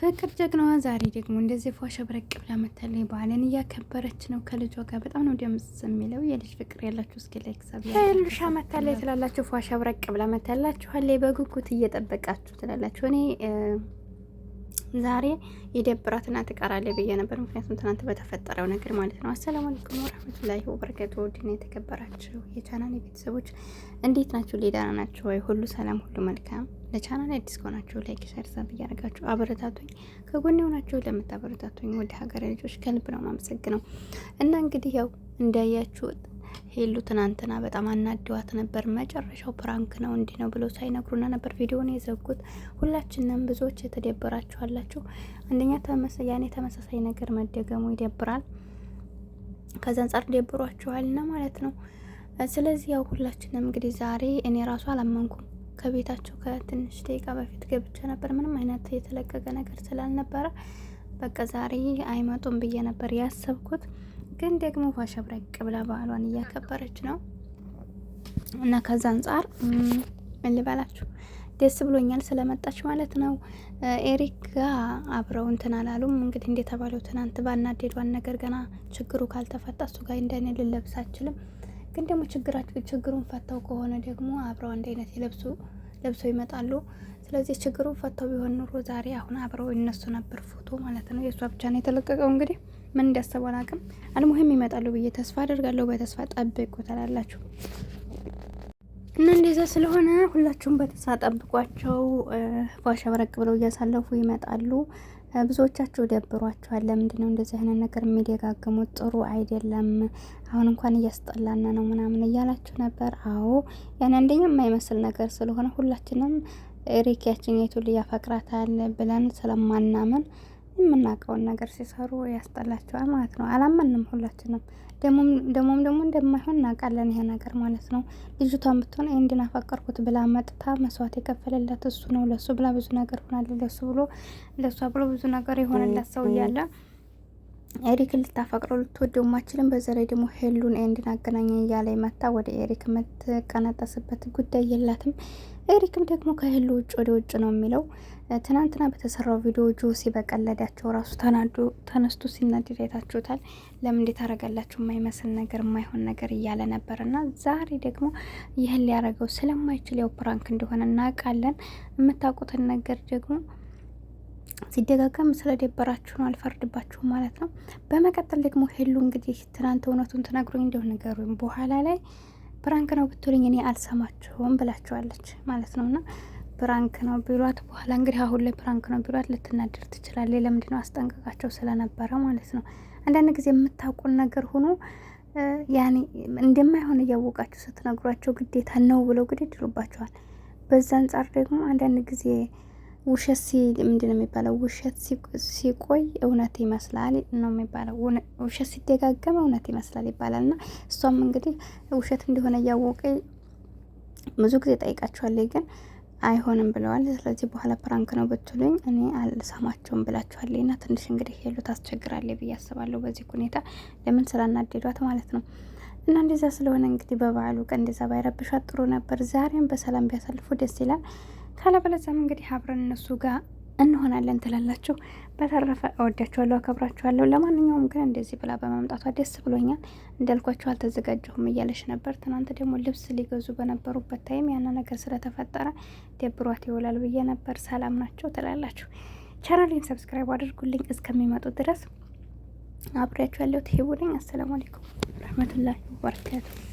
ፍቅር ጀግናዋ ዛሬ ደግሞ እንደዚህ ፏ ሸብረቅ ብላ መታለች። በዓልን እያከበረች ነው ከልጇ ጋር። በጣም ነው ደስ የሚለው። የልጅ ፍቅር ያላችሁ እስኪ ላይክ ሰብ ሄሉሻ መታለች ትላላችሁ። ፏ ሸብረቅ ብላ መታላችኋለች። በጉጉት እየጠበቃችሁ ትላላችሁ። እኔ ዛሬ የደብራትና ትቀራለች ብዬ ነበር፣ ምክንያቱም ትናንት በተፈጠረው ነገር ማለት ነው። አሰላሙ አለይኩም ወራህመቱላሂ ወበረካቱ። ውድና የተከበራችሁ የቻናል ቤተሰቦች እንዴት ናችሁ? ደህና ናችሁ ወይ? ሁሉ ሰላም፣ ሁሉ መልካም። ለቻናል አዲስ ከሆናችሁ ላይክ፣ ሼር፣ ሰብስክራይብ እያደረጋችሁ አበረታቱኝ። ከጎን የሆናችሁ ለምታበረታቱኝ ወደ ሀገሬ ልጆች ከልብ ነው የማመሰግነው። እና እንግዲህ ያው እንዳያችሁት ሄሉ ትናንትና በጣም አናደዋት ነበር። መጨረሻው ፕራንክ ነው እንዲህ ነው ብለው ሳይነግሩና ነበር ቪዲዮውን የዘጉት። ሁላችንም ብዙዎች የተደበራችሁ አላችሁ። አንደኛ ያኔ ተመሳሳይ ነገር መደገሙ ይደብራል። ከዛ አንጻር ደብሯችኋልና ማለት ነው። ስለዚህ ያው ሁላችንም እንግዲህ ዛሬ እኔ ራሱ አላመንኩም። ከቤታቸው ከትንሽ ደቂቃ በፊት ገብቼ ነበር። ምንም አይነት የተለቀቀ ነገር ስላልነበረ በቃ ዛሬ አይመጡም ብዬ ነበር ያሰብኩት። ግን ደግሞ ፋሸብረቅ ብላ በዓሏን እያከበረች ነው እና ከዛ አንጻር ምን ልበላችሁ ደስ ብሎኛል ስለመጣች ማለት ነው። ኤሪክ ጋር አብረው እንትን አላሉም እንግዲህ እንደተባለው ትናንት ባናደዷን ነገር ገና ችግሩ ካልተፈታ እሱ ጋር እንደኔ ልለብስ አችልም። ግን ደግሞ ችግሩን ፈታው ከሆነ ደግሞ አብረው አንድ አይነት ለብሰው ይመጣሉ። ስለዚህ ችግሩን ፈታው ቢሆን ኑሮ ዛሬ አሁን አብረው እነሱ ነበር ፎቶ ማለት ነው። የእሷ ብቻ ነው የተለቀቀው። እንግዲህ ምን እንዳሰቡ አላውቅም። አልሙሂም ይመጣሉ ብዬ ተስፋ አደርጋለሁ። በተስፋ ጠብቁ ትላላችሁ እና እንደዛ ስለሆነ ሁላችሁም በተስፋ ጠብቋቸው። ፏሸብረቅ ብለው እያሳለፉ ይመጣሉ። ብዙዎቻችሁ ደብሯችኋል። ለምንድን ነው እንደዚህ አይነት ነገር የሚደጋግሙት? ጥሩ አይደለም። አሁን እንኳን እያስጠላን ነው ምናምን እያላችሁ ነበር። አዎ ያን አንደኛ የማይመስል ነገር ስለሆነ ሁላችንም ኤሪክ ያችኛይቱ ያፈቅራታል ብለን ስለማናምን የምናውቀውን ነገር ሲሰሩ ያስጠላቸዋል ማለት ነው። አላመንም ሁላችንም። ደሞም እንደማይሆን እናውቃለን ይሄ ነገር ማለት ነው። ልጅቷን ብትሆን እንድናፈቀርኩት ብላ መጥታ መስዋዕት የከፈለላት እሱ ነው። ለሱ ብላ ብዙ ነገር ሆናለች። ለሷ ብሎ ብዙ ነገር የሆነላት ሰው እያለ ኤሪክ ልታፈቅረው ልትወደው ማችልም። በዛ ላይ ደግሞ ሄሉን እንድናገናኘ እያለ መታ ወደ ኤሪክ የምትቀነጠስበት ጉዳይ የላትም። ኤሪክም ደግሞ ከሄሉ ውጭ ወደ ውጭ ነው የሚለው። ትናንትና በተሰራው ቪዲዮ ጆሲ በቀለዳቸው ራሱ ተነስቶ ሲናደድ አይታችሁታል። ለምን እንዴት አረጋላችሁ የማይመስል ነገር የማይሆን ነገር እያለ ነበር። እና ዛሬ ደግሞ ይህን ሊያረገው ስለማይችል ያው ፕራንክ እንደሆነ እናውቃለን። የምታውቁትን ነገር ደግሞ ሲደጋገም ስለደበራችሁ ነው፣ አልፈርድባችሁም ማለት ነው። በመቀጠል ደግሞ ሄሉ እንግዲህ ትናንት እውነቱን ትነግሩኝ እንደሆነ ነገሩኝ በኋላ ላይ ፕራንክ ነው ብትሉኝ እኔ አልሰማችሁም ብላችኋለች ማለት ነውና ፕራንክ ነው ቢሏት በኋላ እንግዲህ አሁን ላይ ፕራንክ ነው ቢሏት ልትናደር ትችላለች። ለምንድን ነው አስጠንቀቃቸው ስለነበረ ማለት ነው። አንዳንድ ጊዜ የምታውቁን ነገር ሆኖ ያኔ እንደማይሆን እያወቃችሁ ስትነግሯቸው ግዴታ ነው ብለው ግድ ይድሩባቸዋል። በዛ አንጻር ደግሞ አንዳንድ ጊዜ ውሸት ምንድን ነው የሚባለው? ውሸት ሲቆይ እውነት ይመስላል ነው የሚባለው። ውሸት ሲደጋገም እውነት ይመስላል ይባላል። እና እሷም እንግዲህ ውሸት እንደሆነ እያወቀ ብዙ ጊዜ ጠይቃችኋለች፣ ግን አይሆንም ብለዋል። ስለዚህ በኋላ ፕራንክ ነው ብትሉኝ እኔ አልሰማቸውም ብላችኋለች። እና ትንሽ እንግዲህ ሄሉ ታስቸግራለች ብዬ አስባለሁ በዚህ ሁኔታ፣ ለምን ስላናደዷት ማለት ነው። እና እንደዛ ስለሆነ እንግዲህ በበዓሉ ቀን እንደዛ ባይረብሿት ጥሩ ነበር። ዛሬም በሰላም ቢያሳልፉ ደስ ይላል። ካለበለዚያም እንግዲህ አብረን እነሱ ጋር እንሆናለን ትላላችሁ። በተረፈ እወዳችኋለሁ፣ አከብራችኋለሁ። ለማንኛውም ግን እንደዚህ ብላ በማምጣቷ ደስ ብሎኛል። እንዳልኳችሁ አልተዘጋጀሁም እያለች ነበር። ትናንት ደግሞ ልብስ ሊገዙ በነበሩበት ታይም ያና ነገር ስለተፈጠረ ደብሯት ይውላል ብዬ ነበር። ሰላም ናቸው ትላላችሁ። ቻናሌን ሰብስክራይብ አድርጉልኝ። እስከሚመጡ ድረስ አብሬያችሁ ያለሁት ሄቡልኝ። አሰላሙ አለይኩም ረህመቱላሂ ወበረካቱ።